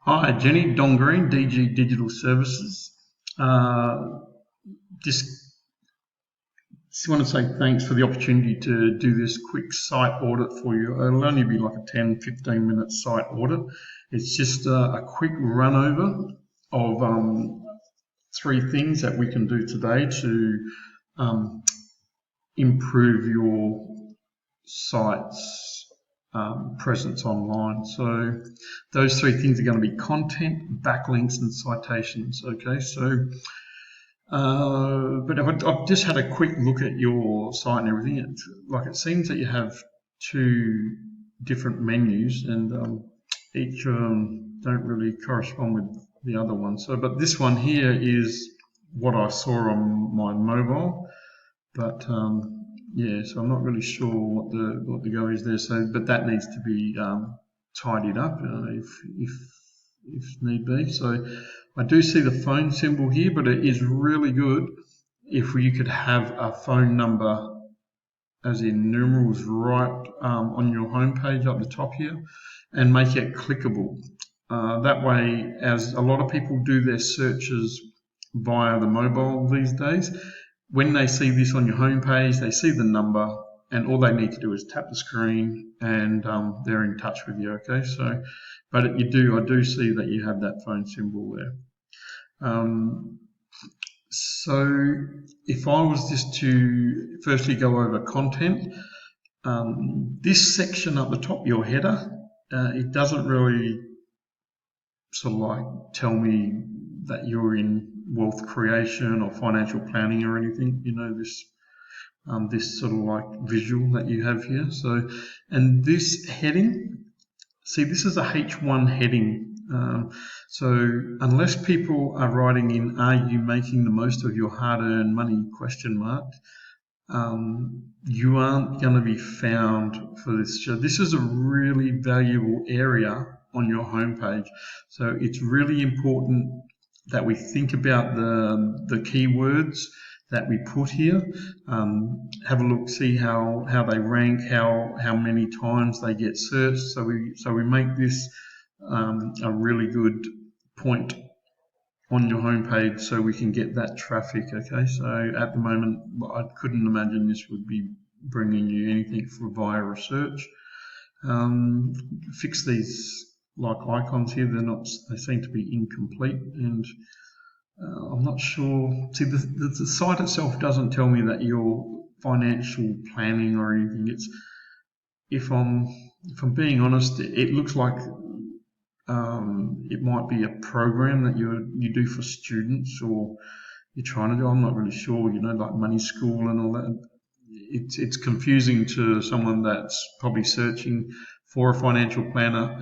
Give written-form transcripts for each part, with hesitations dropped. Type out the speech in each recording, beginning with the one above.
Hi, Jenny, Don Green, DG Digital Services. Uh, just, just want to say thanks for the opportunity to do this quick site audit for you. It'll only be like a 10-15 minute site audit. It's just a quick run over of three things that we can do today to um, improve your site's presence online. So those three things are going to be content, backlinks, and citations. Okay, so but I've just had a quick look at your site and everything. It seems that you have two different menus, and each don't really correspond with the other one. So, but this one here is what I saw on my mobile. But yeah, so I'm not really sure what the go is there. So, but that needs to be tidied up if need be. So, I do see the phone symbol here, but it is really good if you could have a phone number, as in numerals, right on your homepage up the top here, and make it clickable. That way, as a lot of people do their searches via the mobile these days, when they see this on your homepage, they see the number, and all they need to do is tap the screen, and they're in touch with you. Okay, so, but I do see that you have that phone symbol there. So, if I was just to firstly go over content, this section up the top, your header, it doesn't really sort of like tell me that you're in wealth creation or financial planning or anything. This sort of like visual that you have here. So, and this heading, see, this is a H1 heading. So unless people are writing in, are you making the most of your hard-earned money, question mark, you aren't going to be found for this. So this is a really valuable area on your homepage. So it's really important that we think about the keywords that we put here. Have a look, see how they rank, how many times they get searched. So we make this a really good point on your homepage so we can get that traffic. Okay, so at the moment I couldn't imagine this would be bringing you anything via research. Fix these like icons here. They seem to be incomplete, and I'm not sure. See, the site itself doesn't tell me that you're financial planning or anything. If I'm being honest, it looks like it might be a program that you do for students, or you're trying to do. I'm not really sure. Like money school and all that. It's confusing to someone that's probably searching for a financial planner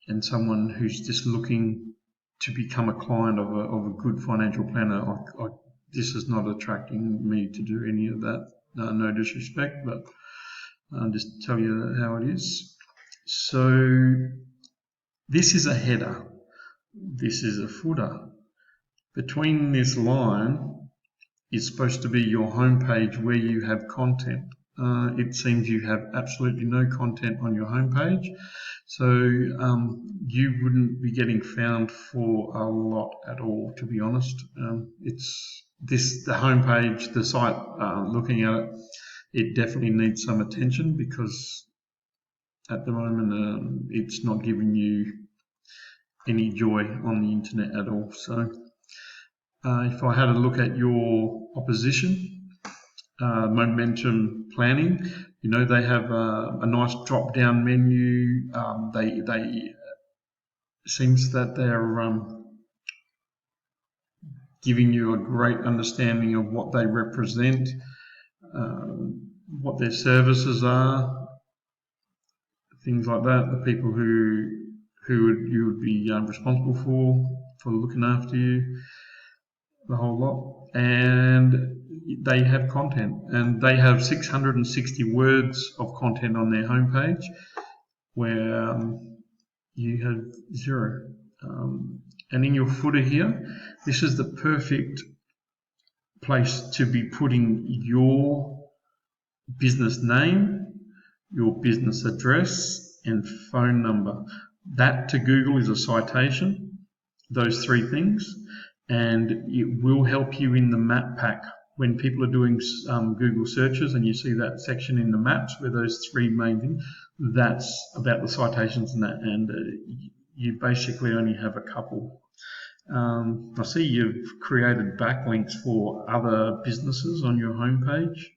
and someone who's just looking to become a client of a good financial planner. This is not attracting me to do any of that. No disrespect, but I'll just tell you how it is. So this is a header. This is a footer. Between this line is supposed to be your homepage where you have content. It seems you have absolutely no content on your homepage, so you wouldn't be getting found for a lot at all, to be honest. The homepage, the site, looking at it, it definitely needs some attention, because at the moment it's not giving you any joy on the internet at all. So if I had a look at your opposition, momentum planning, they have a nice drop down menu. They seems that they're giving you a great understanding of what they represent, what their services are, things like that. The people who you would be responsible for looking after you, the whole lot. And they have content, and they have 660 words of content on their homepage, where you have 0. And in your footer here, this is the perfect place to be putting your business name, your business address and phone number. That to Google is a citation, those three things, and it will help you in the map pack. When people are doing Google searches and you see that section in the maps where those three main things, that's about the citations and that, and you basically only have a couple. I see you've created backlinks for other businesses on your homepage.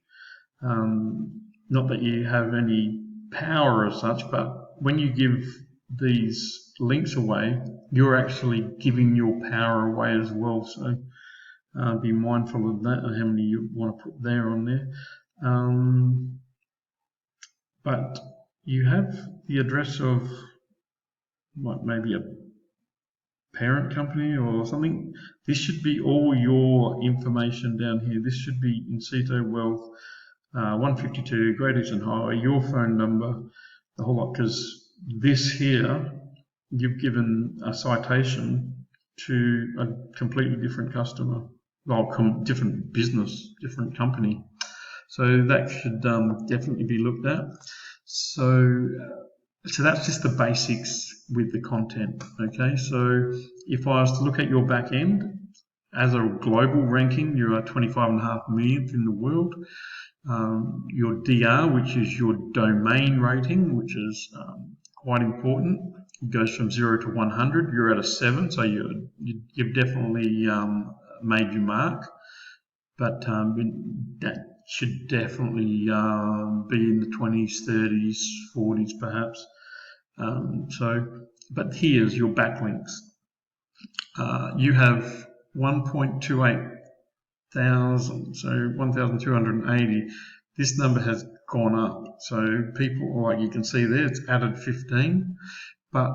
Not that you have any power as such, but when you give these links away, you're actually giving your power away as well. So be mindful of that and how many you want to put there on there. But you have the address of maybe a parent company or something. This should be all your information down here. This should be Incito Wealth, 152 Great Eastern Highway, your phone number, the whole lot, because this here, you've given a citation to a completely different customer, well, different business, different company. So that should definitely be looked at. So that's just the basics with the content, okay? So if I was to look at your back end, as a global ranking, you are 25.5 millionth in the world. Your DR, which is your domain rating, which is quite important, it goes from 0 to 100. You're at a 7, so you've definitely made your mark. But that should definitely be in the 20s, 30s, 40s perhaps. But here's your backlinks. You have 1.28 thousand, so 1,280. This number has gone up. So people, like you can see there, it's added 15. But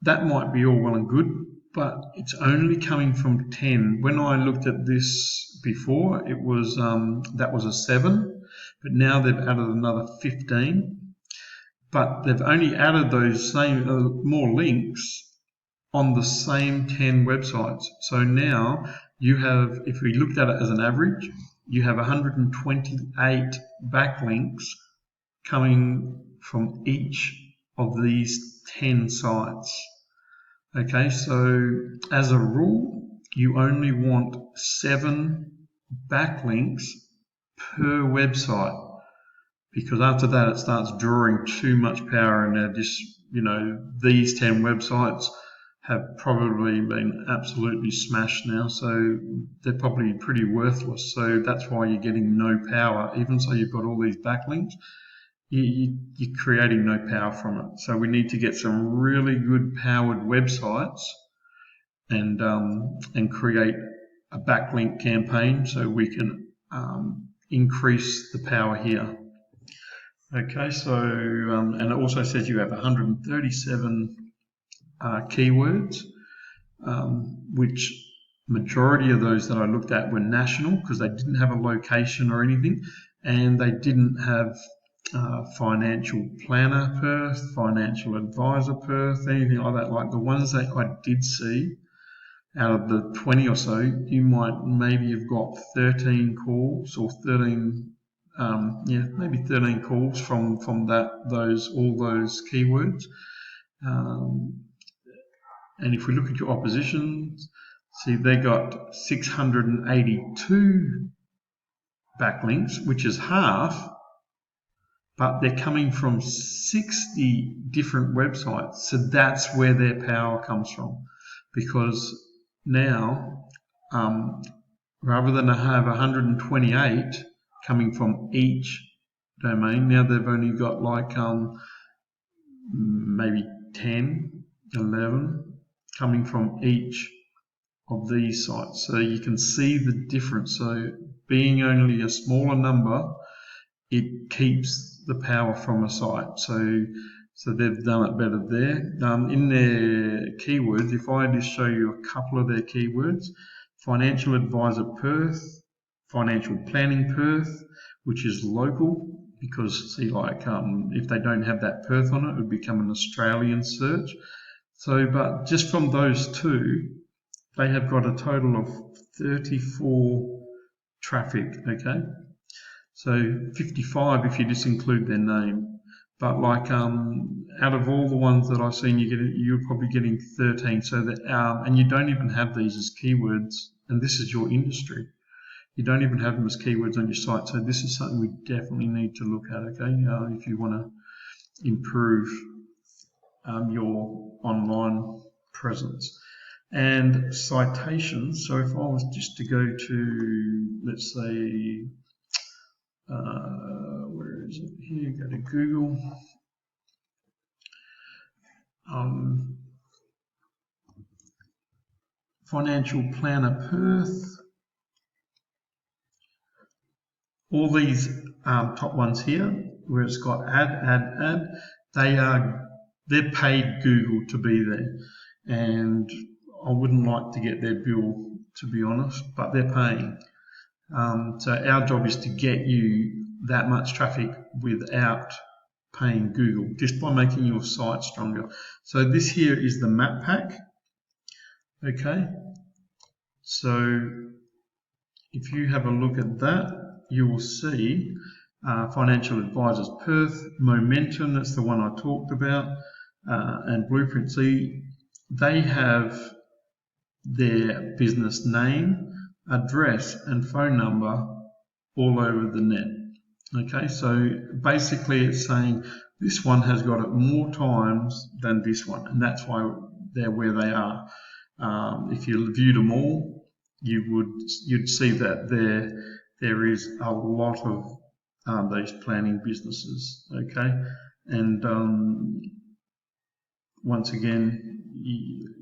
that might be all well and good, but it's only coming from 10. When I looked at this before, it was that was a 7, but now they've added another 15. But they've only added those same more links on the same 10 websites. So now you have, if we looked at it as an average, you have 128 backlinks coming from each of these 10 sites. Okay, so as a rule, you only want 7 backlinks per website, because after that it starts drawing too much power, and these 10 websites have probably been absolutely smashed now, so they're probably pretty worthless. So that's why you're getting no power. Even so you've got all these backlinks, you're creating no power from it. So we need to get some really good powered websites and create a backlink campaign so we can increase the power here. Okay, so and it also says you have 137 keywords, which majority of those that I looked at were national, because they didn't have a location or anything, and they didn't have financial planner Perth, financial advisor Perth, anything like that. Like the ones that I did see, out of the 20 or so, you might maybe have got 13 calls or 13, maybe 13 calls from all those keywords. And if we look at your oppositions, see they got 682 backlinks, which is half, but they're coming from 60 different websites. So that's where their power comes from, because now, rather than have 128 coming from each domain, now they've only got like maybe 10, 11 coming from each of these sites. So you can see the difference. So being only a smaller number, it keeps the power from a site. So they've done it better there. In their keywords, if I just show you a couple of their keywords, financial advisor Perth, financial planning Perth, which is local, because see, like if they don't have that Perth on it, it would become an Australian search. So, but just from those two, they have got a total of 34 traffic, okay? So 55 if you just include their name. But like out of all the ones that I've seen, you're probably getting 13. So that and you don't even have these as keywords, and this is your industry. You don't even have them as keywords on your site. So this is something we definitely need to look at. Okay, if you want to improve your online presence. And citations, so if I was just to go to, let's say, where is it here, go to Google, Financial Planner Perth, all these top ones here, where it's got ad, they're paid Google to be there, and I wouldn't like to get their bill, to be honest, but they're paying. So our job is to get you that much traffic without paying Google, just by making your site stronger. So this here is the map pack. Okay, so if you have a look at that, you will see Financial Advisors Perth, Momentum, that's the one I talked about, and Blueprint. See, they have their business name, address, and phone number all over the net. Okay, so basically it's saying this one has got it more times than this one, and that's why they're where they are. If you viewed them all, you'd see that there is a lot of these planning businesses. Okay, and once again,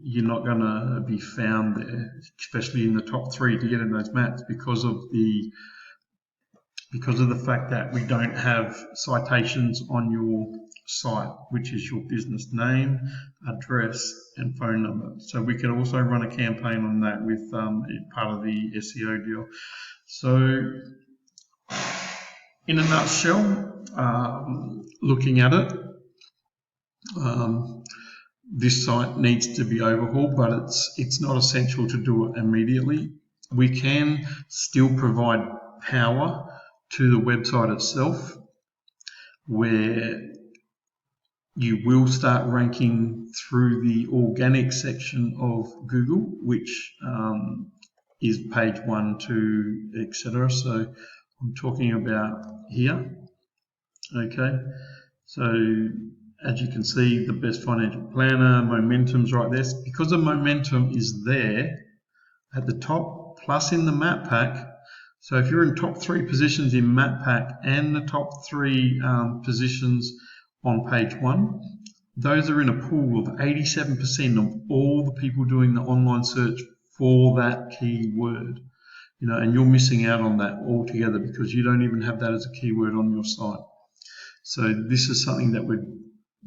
you're not going to be found there, especially in the top 3 to get in those maps, because of the fact that we don't have citations on your site, which is your business name, address, and phone number. So we can also run a campaign on that with part of the SEO deal. So in a nutshell, looking at it, this site needs to be overhauled, but it's not essential to do it immediately. We can still provide power to the website itself, where you will start ranking through the organic section of Google, which is page 1, 2, etc. So I'm talking about here. Okay, so as you can see, the best financial planner, Momentum's right there. Because the Momentum is there at the top, plus in the map pack. So if you're in top 3 positions in map pack and the top 3 positions on page 1, those are in a pool of 87% of all the people doing the online search for that keyword. You know, and you're missing out on that altogether because you don't even have that as a keyword on your site. So this is something that we're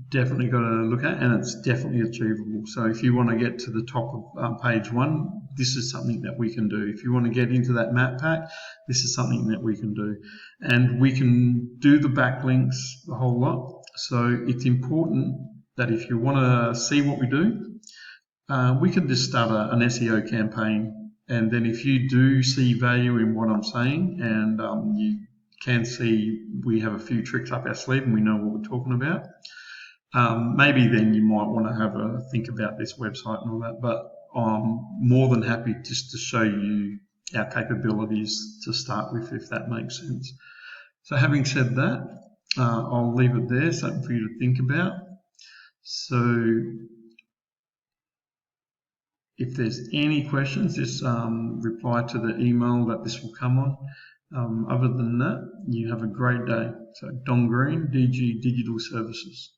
definitely got to look at, and it's definitely achievable. So if you want to get to the top of page 1, this is something that we can do. If you want to get into that map pack, this is something that we can do. And we can do the backlinks, the whole lot. So it's important that if you want to see what we do, we can just start an SEO campaign. And then if you do see value in what I'm saying, and you can see we have a few tricks up our sleeve and we know what we're talking about, maybe then you might want to have a think about this website and all that. But I'm more than happy just to show you our capabilities to start with, if that makes sense. So having said that, I'll leave it there, something for you to think about. So if there's any questions, just reply to the email that this will come on. Other than that, you have a great day. So Don Green, DG Digital Services.